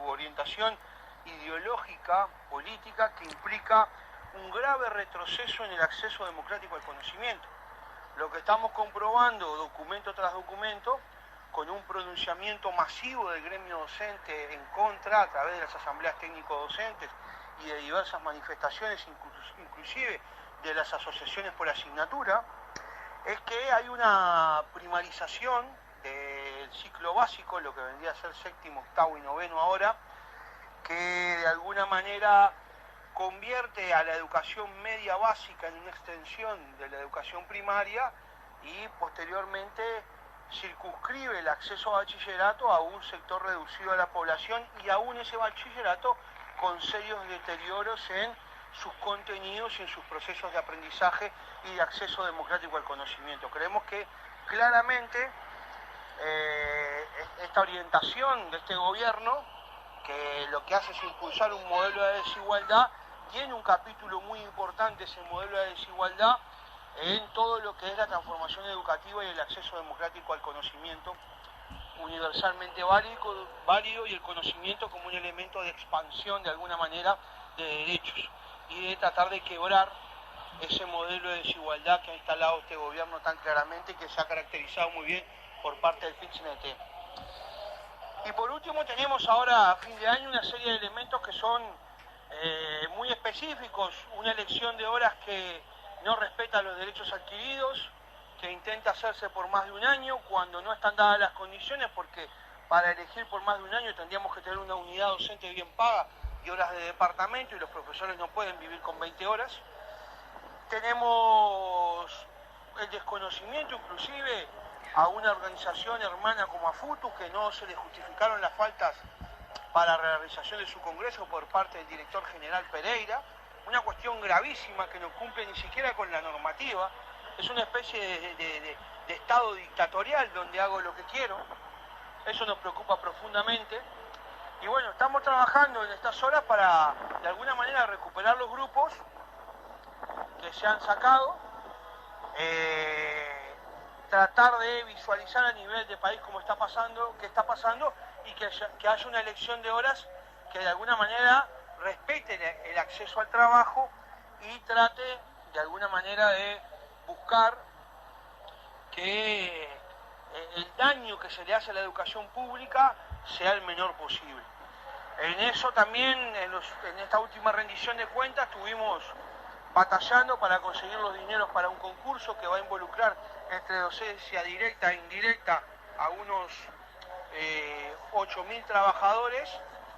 orientación ideológica, política, que implica un grave retroceso en el acceso democrático al conocimiento. Lo que estamos comprobando, documento tras documento, con un pronunciamiento masivo del gremio docente en contra a través de las asambleas técnico-docentes y de diversas manifestaciones, inclusive de las asociaciones por asignatura, es que hay una primarización del ciclo básico, lo que vendría a ser séptimo, octavo y noveno ahora, que de alguna manera convierte a la educación media básica en una extensión de la educación primaria y posteriormente circunscribe el acceso a bachillerato a un sector reducido de la población y aún ese bachillerato con serios deterioros en sus contenidos y en sus procesos de aprendizaje y de acceso democrático al conocimiento. Creemos que claramente esta orientación de este gobierno, que lo que hace es impulsar un modelo de desigualdad, tiene un capítulo muy importante ese modelo de desigualdad en todo lo que es la transformación educativa y el acceso democrático al conocimiento universalmente válido y el conocimiento como un elemento de expansión de alguna manera de derechos y de tratar de quebrar ese modelo de desigualdad que ha instalado este gobierno tan claramente y que se ha caracterizado muy bien por parte del PIT-CNT. Y por último tenemos ahora a fin de año una serie de elementos que son muy específicos, una elección de horas que no respeta los derechos adquiridos, que intenta hacerse por más de un año cuando no están dadas las condiciones, porque para elegir por más de un año tendríamos que tener una unidad docente bien paga y horas de departamento y los profesores no pueden vivir con 20 horas. Tenemos el desconocimiento inclusive a una organización hermana como AFUTU, que no se le justificaron las faltas para la realización de su congreso por parte del director general Pereira, una cuestión gravísima que no cumple ni siquiera con la normativa, es una especie de estado dictatorial donde hago lo que quiero, eso nos preocupa profundamente, y bueno, estamos trabajando en estas horas para de alguna manera recuperar los grupos que se han sacado, tratar de visualizar a nivel de país cómo está pasando, qué está pasando y que haya una elección de horas que de alguna manera respete el acceso al trabajo y trate de alguna manera de buscar que el daño que se le hace a la educación pública sea el menor posible. En eso también, en esta última rendición de cuentas, estuvimos batallando para conseguir los dineros para un concurso que va a involucrar entre docencia directa e indirecta a unos 8.000 trabajadores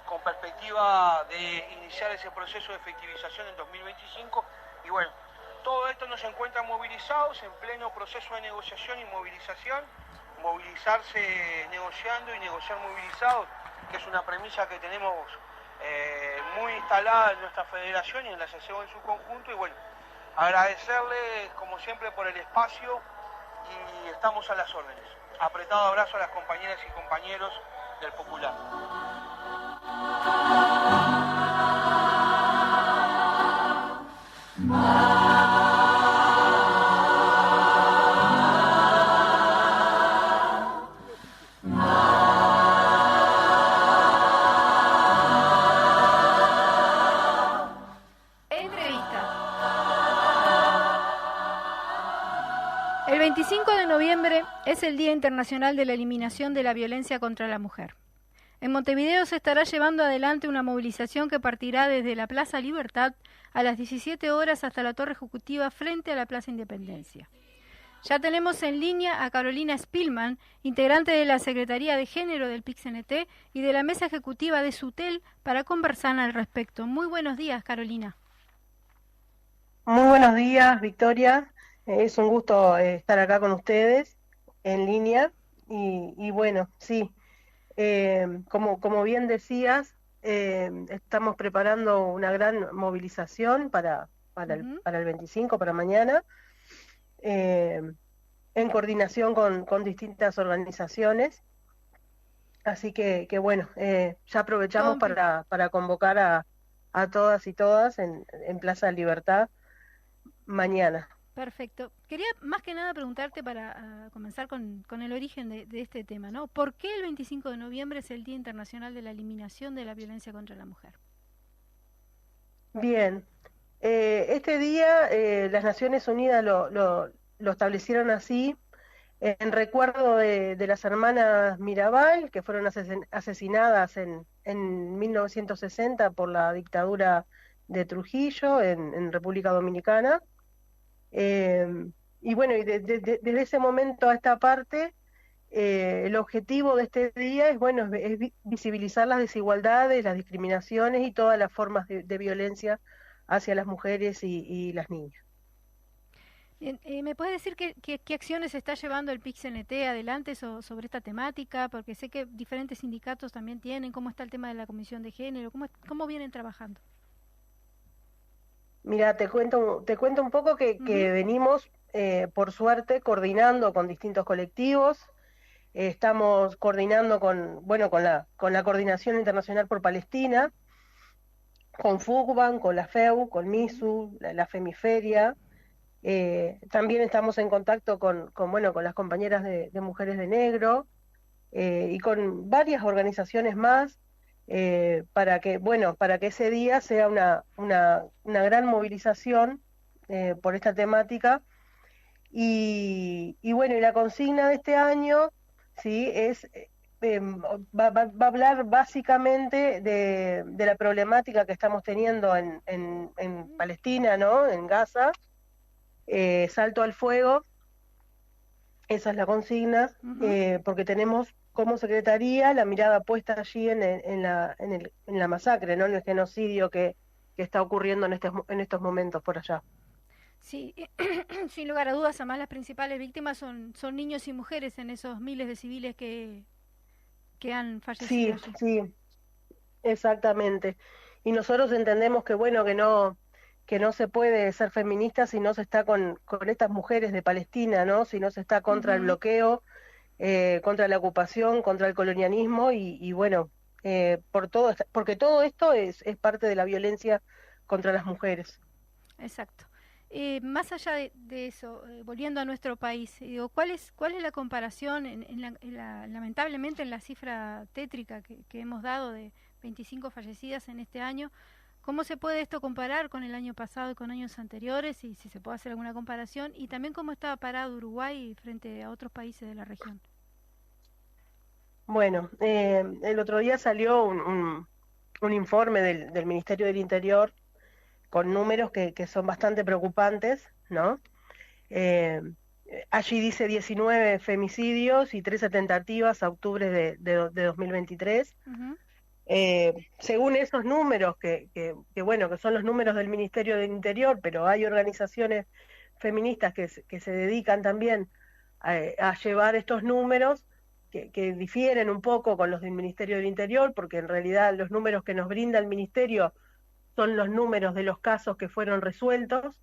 con perspectiva de iniciar ese proceso de efectivización en 2025 y bueno, todo esto nos encuentra movilizados en pleno proceso de negociación y movilización, movilizarse negociando y negociar movilizados, que es una premisa que tenemos muy instalada en nuestra federación y en la CCO en su conjunto y bueno, agradecerles como siempre por el espacio y estamos a las órdenes. Apretado abrazo a las compañeras y compañeros del Popular. El 25 de noviembre es el Día Internacional de la Eliminación de la Violencia contra la Mujer. En Montevideo se estará llevando adelante una movilización que partirá desde la Plaza Libertad a las 17 horas hasta la Torre Ejecutiva frente a la Plaza Independencia. Ya tenemos en línea a Carolina Spillman, integrante de la Secretaría de Género del PIC-CNT y de la Mesa Ejecutiva de SUTEL, para conversar al respecto. Muy buenos días, Carolina. Muy buenos días, Victoria. Es un gusto estar acá con ustedes en línea y bueno, sí, como bien decías, estamos preparando una gran movilización para el 25, para mañana, en coordinación con distintas organizaciones. Así que bueno, ya aprovechamos para convocar a todas y todas en Plaza Libertad mañana. Perfecto. Quería más que nada preguntarte para comenzar con el origen de este tema, ¿no? ¿Por qué el 25 de noviembre es el Día Internacional de la Eliminación de la Violencia contra la Mujer? Bien, este día las Naciones Unidas lo establecieron así en recuerdo de las hermanas Mirabal, que fueron asesinadas en 1960 por la dictadura de Trujillo en República Dominicana. Y bueno, y desde ese momento a esta parte, el objetivo de este día es visibilizar las desigualdades, las discriminaciones y todas las formas de violencia hacia las mujeres y las niñas. Bien, ¿me puedes decir qué acciones está llevando el PIC-CNT adelante sobre esta temática? Porque sé que diferentes sindicatos también tienen. ¿Cómo está el tema de la Comisión de Género? ¿Cómo vienen trabajando? Mira, te cuento un poco que venimos, por suerte, coordinando con distintos colectivos. Estamos coordinando con la Coordinación Internacional por Palestina, con FUCBAN, con la FEU, con MISU, la Femiferia. También estamos en contacto con las compañeras de Mujeres de Negro y con varias organizaciones más. Para que ese día sea una gran movilización por esta temática y la consigna de este año sí va a hablar básicamente de la problemática que estamos teniendo en Palestina, ¿no? En Gaza, salto al fuego, esa es la consigna, porque tenemos como Secretaría la mirada puesta allí en la masacre, ¿no? En el genocidio que está ocurriendo en estos momentos por allá. Sí, sin lugar a dudas, además las principales víctimas son niños y mujeres en esos miles de civiles que han fallecido. Sí, exactamente. Y nosotros entendemos que no se puede ser feminista si no se está con estas mujeres de Palestina, ¿no? Si no se está contra el bloqueo, contra la ocupación, contra el colonialismo porque todo esto es parte de la violencia contra las mujeres. Exacto. Más allá de eso, volviendo a nuestro país, digo, ¿cuál es la comparación lamentablemente en la cifra tétrica que hemos dado de 25 fallecidas en este año? ¿Cómo se puede esto comparar con el año pasado y con años anteriores? Y si se puede hacer alguna comparación. Y también cómo estaba parado Uruguay frente a otros países de la región. Bueno, el otro día salió un informe del Ministerio del Interior con números que son bastante preocupantes, ¿no? Allí dice 19 femicidios y 13 tentativas a octubre de 2023. Según esos números, que son los números del Ministerio del Interior, pero hay organizaciones feministas que se dedican también a llevar estos números, que difieren un poco con los del Ministerio del Interior, porque en realidad los números que nos brinda el Ministerio son los números de los casos que fueron resueltos,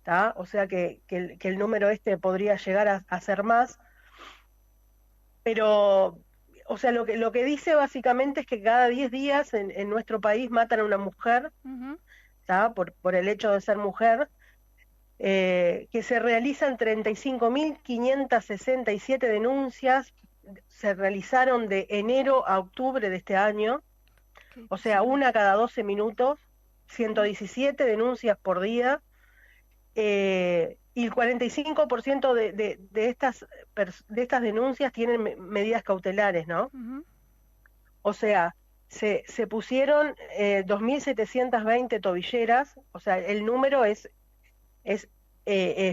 ¿tá? O sea que el número podría llegar a ser más, pero... O sea, lo que dice básicamente es que cada 10 días en nuestro país matan a una mujer, ¿tá? Por el hecho de ser mujer, que se realizan 35.567 denuncias, se realizaron de enero a octubre de este año, o sea, una cada 12 minutos, 117 denuncias por día, y el 45% de estas denuncias tienen medidas cautelares, ¿no? Ujú. O sea, se pusieron 2.720 tobilleras, o sea, el número es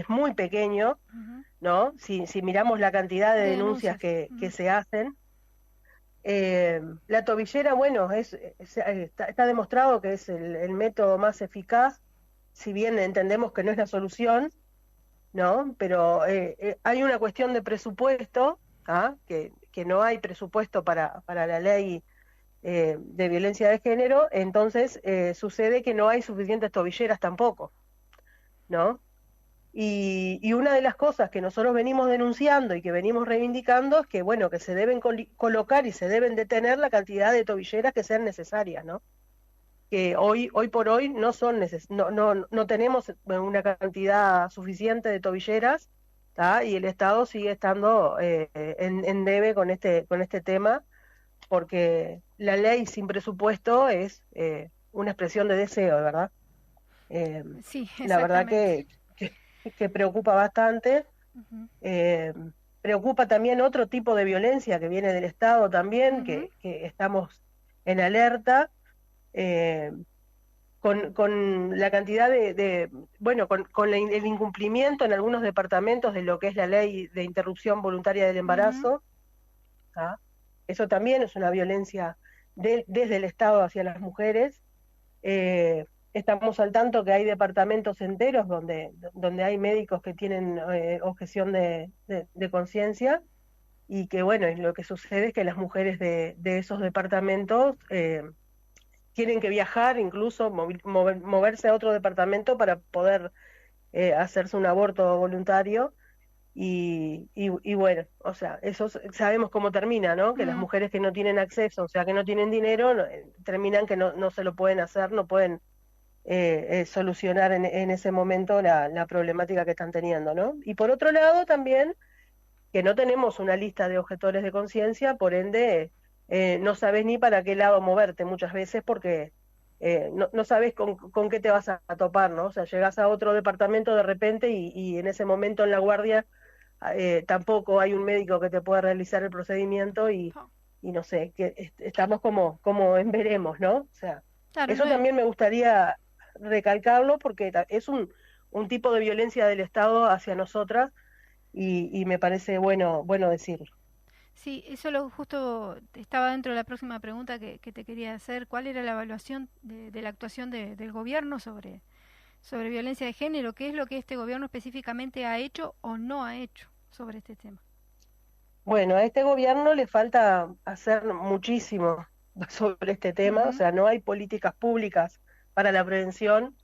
muy pequeño, Ujú. ¿no? Si miramos la cantidad de De denuncias denuncias. que se hacen. La tobillera, bueno, está demostrado que es el método más eficaz, si bien entendemos que no es la solución, ¿no? Pero hay una cuestión de presupuesto, ¿ah? Que no hay presupuesto para la ley de violencia de género, entonces sucede que no hay suficientes tobilleras tampoco, ¿no? Y una de las cosas que nosotros venimos denunciando y que venimos reivindicando es que, bueno, que se deben colocar y se deben detener la cantidad de tobilleras que sean necesarias, ¿no? Que hoy por hoy no son no tenemos una cantidad suficiente de tobilleras, ¿tá? Y el Estado sigue estando en debe con este tema, porque la ley sin presupuesto es una expresión de deseo, ¿verdad? Sí, La verdad exactamente. que preocupa bastante. Ujú. Preocupa también otro tipo de violencia que viene del Estado también, Ujú. que estamos en alerta, con la cantidad bueno, con el incumplimiento en algunos departamentos de lo que es la ley de interrupción voluntaria del embarazo. ¿Ah? Eso también es una violencia desde el Estado hacia las mujeres. Estamos al tanto que hay departamentos enteros donde hay médicos que tienen objeción de conciencia, y que, bueno, y lo que sucede es que las mujeres de esos departamentos tienen que viajar, incluso moverse a otro departamento para poder hacerse un aborto voluntario. Y bueno, o sea, eso sabemos cómo termina, ¿no? Que las mujeres que no tienen acceso, o sea, que no tienen dinero, terminan que no se lo pueden hacer, no pueden solucionar en ese momento la problemática que están teniendo, ¿no? Y por otro lado también, que no tenemos una lista de objetores de conciencia, por ende no sabes ni para qué lado moverte muchas veces, porque no sabes con qué te vas a topar, ¿no? O sea, llegas a otro departamento de repente y en ese momento en la guardia tampoco hay un médico que te pueda realizar el procedimiento, y no sé, que estamos como en veremos, ¿no? O sea, Claro, eso no, también me gustaría recalcarlo, porque es un tipo de violencia del Estado hacia nosotras, y me parece bueno decirlo. sí, eso justo estaba dentro de la próxima pregunta que te quería hacer. ¿Cuál era la evaluación de la actuación del gobierno sobre violencia de género? ¿Qué es lo que este gobierno específicamente ha hecho o no ha hecho sobre este tema? Bueno, a este gobierno le falta hacer muchísimo sobre este tema, o sea, no hay políticas públicas para la prevención.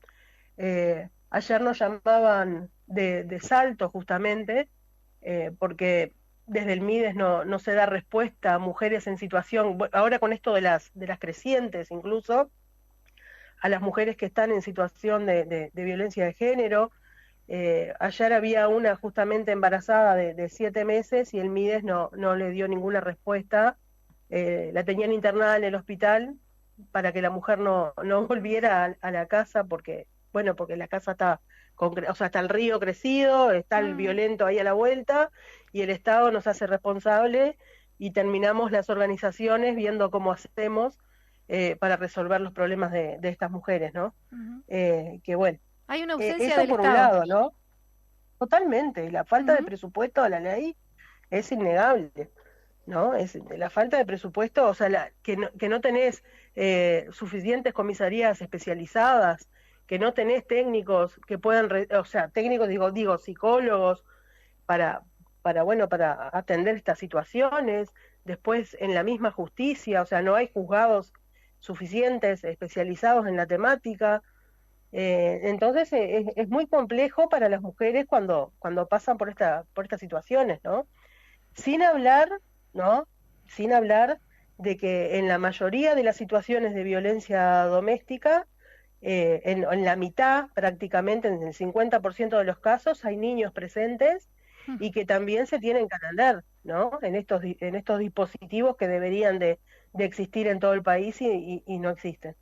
Ayer nos llamaban de Salto justamente, porque desde el MIDES no se da respuesta a mujeres en situación, ahora con esto de las crecientes incluso, a las mujeres que están en situación de violencia de género. Ayer había una justamente embarazada de 7 meses y el MIDES no le dio ninguna respuesta. La tenían internada en el hospital para que la mujer no volviera a la casa, porque la casa está está el río crecido, está el violento ahí a la vuelta, y el Estado nos hace responsable, y terminamos las organizaciones viendo cómo hacemos para resolver los problemas de estas mujeres, ¿no? Que bueno. Hay una ausencia Eso del por Estado. un lado, ¿no? Totalmente. La falta de presupuesto a la ley es innegable, ¿no? Es la falta de presupuesto, o sea, que no tenés suficientes comisarías especializadas, que no tenés técnicos que puedan, o sea, técnicos, digo, psicólogos para atender estas situaciones. Después, en la misma justicia, o sea, no hay juzgados suficientes especializados en la temática. Entonces es muy complejo para las mujeres cuando pasan por estas situaciones, ¿no? Sin hablar, ¿no? Sin hablar de que en la mayoría de las situaciones de violencia doméstica en la mitad prácticamente, en el 50% de los casos, hay niños presentes y que también se tienen que atender, ¿no? En estos dispositivos que deberían de existir en todo el país y no existen.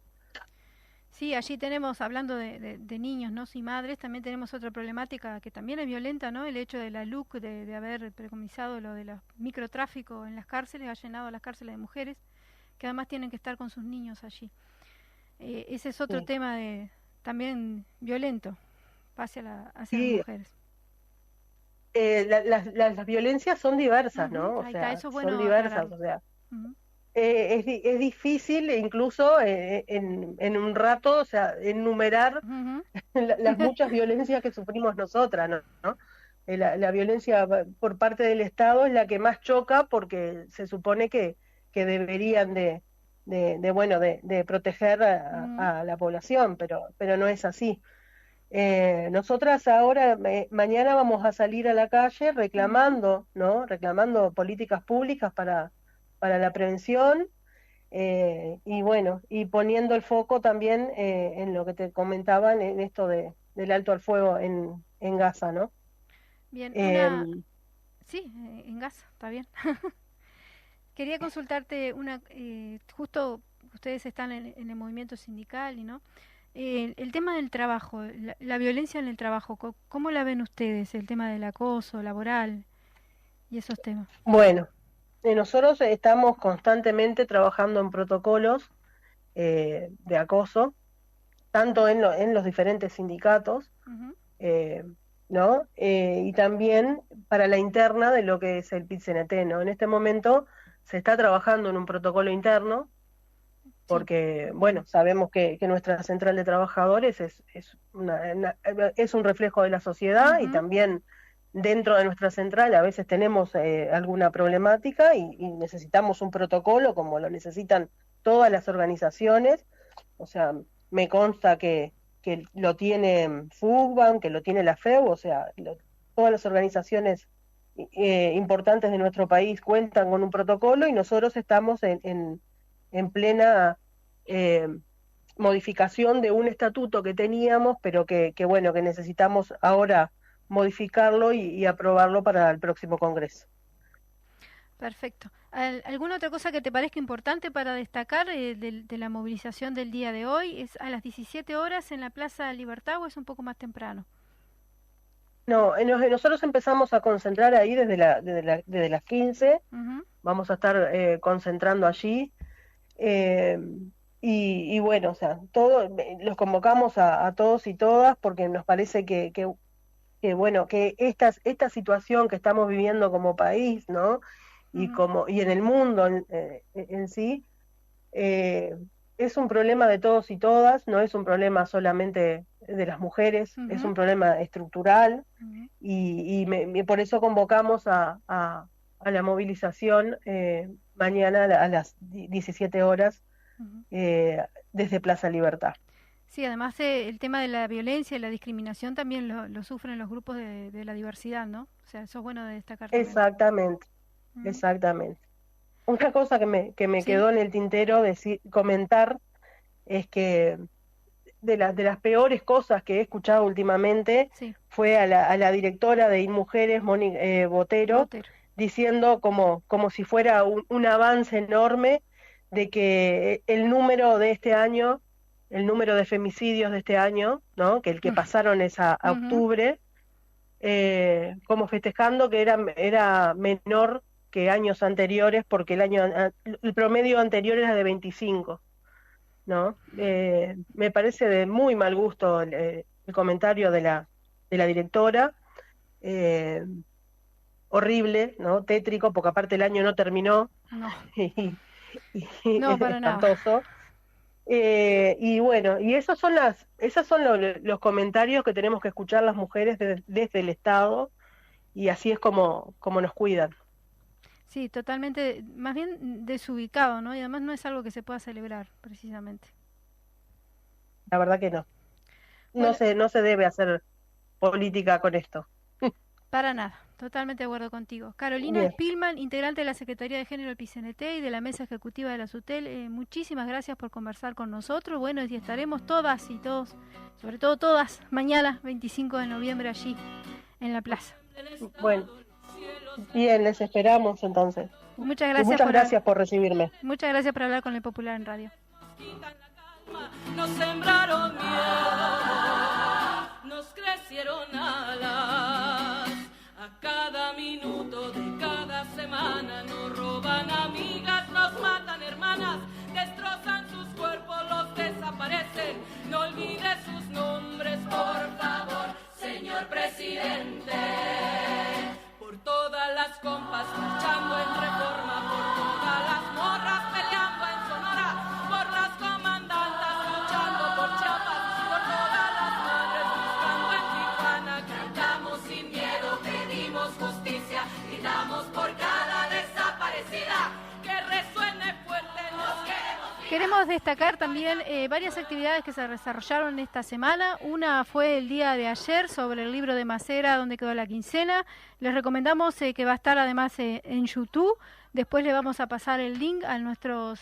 Sí, allí tenemos, hablando de niños, ¿no? Y madres, también tenemos otra problemática que también es violenta, ¿no? El hecho de la LUC, de haber precomisado lo de los microtráfico en las cárceles, ha llenado las cárceles de mujeres, que además tienen que estar con sus niños allí. Ese es otro tema también violento hacia las mujeres. Las violencias son diversas, ¿no? O sea, eso es bueno son diversas, aclararlo. o sea, es difícil incluso en un rato, o sea, enumerar las muchas violencias que sufrimos nosotras, ¿no? La violencia por parte del Estado es la que más choca porque se supone que deberían de proteger a la población, pero no es así. Nosotras ahora, mañana vamos a salir a la calle reclamando, ¿no? Reclamando políticas públicas para la prevención, y poniendo el foco también en lo que te comentaban, en esto del alto al fuego en Gaza, ¿no? Bien, sí, en Gaza, está bien. Quería consultarte justo ustedes están en el movimiento sindical, ¿no? El tema del trabajo, la violencia en el trabajo, ¿cómo la ven ustedes? El tema del acoso laboral y esos temas. Bueno, nosotros estamos constantemente trabajando en protocolos de acoso, tanto en los diferentes sindicatos, ¿no? Y también para la interna de lo que es el PIT-CNT, ¿no? En este momento se está trabajando en un protocolo interno, porque, bueno, sabemos que nuestra central de trabajadores es un reflejo de la sociedad, y también dentro de nuestra central a veces tenemos alguna problemática y necesitamos un protocolo como lo necesitan todas las organizaciones. O sea, me consta que lo tiene FUCBAN, que lo tiene la FEU, o sea, todas las organizaciones importantes de nuestro país cuentan con un protocolo, y nosotros estamos en plena modificación de un estatuto que teníamos, pero que necesitamos ahora modificarlo y aprobarlo para el próximo Congreso. Perfecto. ¿Alguna otra cosa que te parezca importante para destacar de la movilización del día de hoy? ¿Es a las 17 horas en la Plaza Libertad o es un poco más temprano? No, nosotros empezamos a concentrar ahí desde las 15, vamos a estar concentrando allí, y bueno, o sea, los convocamos a todos y todas porque nos parece que esta situación que estamos viviendo como país, ¿no? Y en el mundo en sí, es un problema de todos y todas, no es un problema solamente de las mujeres, es un problema estructural, y por eso convocamos a la movilización mañana a las 17 horas desde Plaza Libertad. Sí, además el tema de la violencia y la discriminación también lo sufren los grupos de la diversidad, ¿no? O sea, eso es bueno de destacar también. Exactamente, exactamente. Una cosa que me quedó en el tintero comentar es que de las peores cosas que he escuchado últimamente fue a la directora de InMujeres, Moni Botero, diciendo como si fuera un avance enorme de que el número de este año, el número de femicidios de este año, ¿no? Que el que pasaron es a octubre, como festejando que era menor que años anteriores, porque el promedio anterior era de 25, ¿no? Me parece de muy mal gusto el comentario de la directora, horrible, ¿no? Tétrico, porque aparte el año no terminó, no, es para espantoso. nada. Y bueno, y esos son los comentarios que tenemos que escuchar las mujeres desde el Estado, y así es como nos cuidan. Sí, totalmente, más bien desubicado, ¿no? Y además no es algo que se pueda celebrar, precisamente. La verdad que no. Bueno, no se debe hacer política con esto. Para nada, totalmente de acuerdo contigo. Carolina Bien. Spillman, integrante de la Secretaría de Género del PCNT y de la Mesa Ejecutiva de la SUTEL, muchísimas gracias por conversar con nosotros. Bueno, y estaremos todas y todos, sobre todo todas, mañana 25 de noviembre allí en la plaza. Bueno, bien, les esperamos entonces. Muchas Y gracias, muchas gracias por recibirme. Muchas gracias por hablar con el Popular en Radio. Nos sembraron miedo, nos crecieron alas. A cada minuto de cada semana nos roban amigas, nos matan hermanas, destrozan sus cuerpos, los desaparecen. No olvide sus nombres, por favor, señor presidente. Por todas las compas marchando en Reforma, por todas las morras peleando en Sonora, por las comandantas luchando por Chiapas, por todas las madres buscando en Tijuana. Cantamos sin miedo, pedimos justicia, gritamos por cada desaparecida. Que resuene fuerte, nos queremos vivas. Queremos destacar también varias actividades que se desarrollaron esta semana. Una fue el día de ayer sobre el libro de Macera, donde quedó la quincena. Les recomendamos que va a estar además en YouTube. Después le vamos a pasar el link a nuestros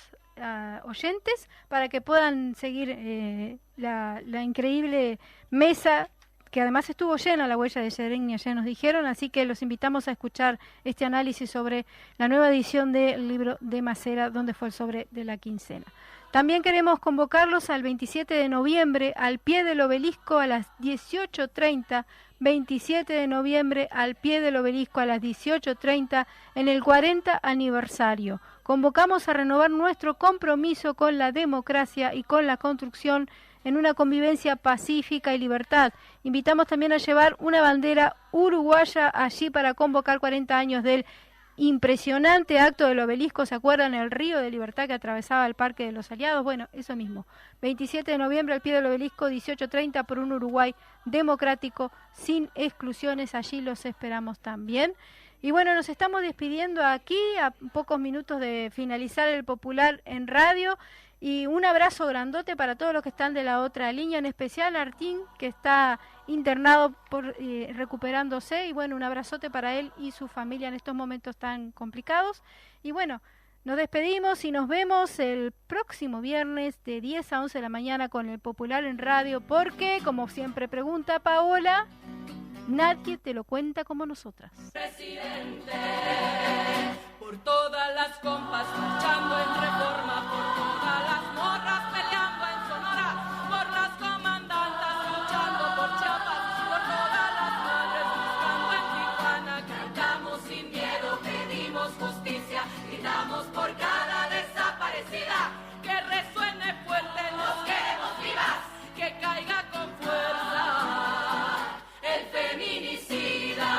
oyentes para que puedan seguir la increíble mesa, que además estuvo llena la huella de Yerenia, ya nos dijeron, así que los invitamos a escuchar este análisis sobre la nueva edición del libro de Macera, donde fue el sobre de la quincena. También queremos convocarlos al 27 de noviembre al pie del obelisco a las 18:30, 27 de noviembre al pie del obelisco a las 18:30 en el 40 aniversario. Convocamos a renovar nuestro compromiso con la democracia y con la construcción en una convivencia pacífica y libertad. Invitamos también a llevar una bandera uruguaya allí para convocar 40 años del impresionante acto del obelisco. ¿Se acuerdan? El río de Libertad que atravesaba el Parque de los Aliados. Bueno, eso mismo. 27 de noviembre al pie del obelisco, 18:30 por un Uruguay democrático, sin exclusiones. Allí los esperamos también. Y bueno, nos estamos despidiendo aquí a pocos minutos de finalizar el Popular en Radio. Y un abrazo grandote para todos los que están de la otra línea, en especial Artín, que está internado recuperándose. Y bueno, un abrazote para él y su familia en estos momentos tan complicados. Y bueno, nos despedimos y nos vemos el próximo viernes de 10 a 11 de la mañana con el Popular en Radio, porque, como siempre pregunta Paola, nadie te lo cuenta como nosotras. Presidente, por todas las compas marchando en Reforma, por todas las morras peleando en Sonora, por las comandantas luchando por Chiapas, por todas las madres buscando en Tijuana. Cantamos sin miedo, pedimos justicia, gritamos por cada desaparecida. Que resuene fuerte, nos queremos vivas, que caiga con fuerza el feminicida.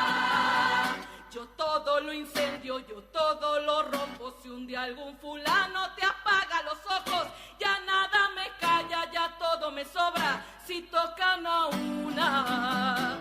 Yo todo lo incendio, yo todo lo rompo. Si un día algún fulano te apaga los ojos, ya nada me calla, ya todo me sobra. Si tocan a una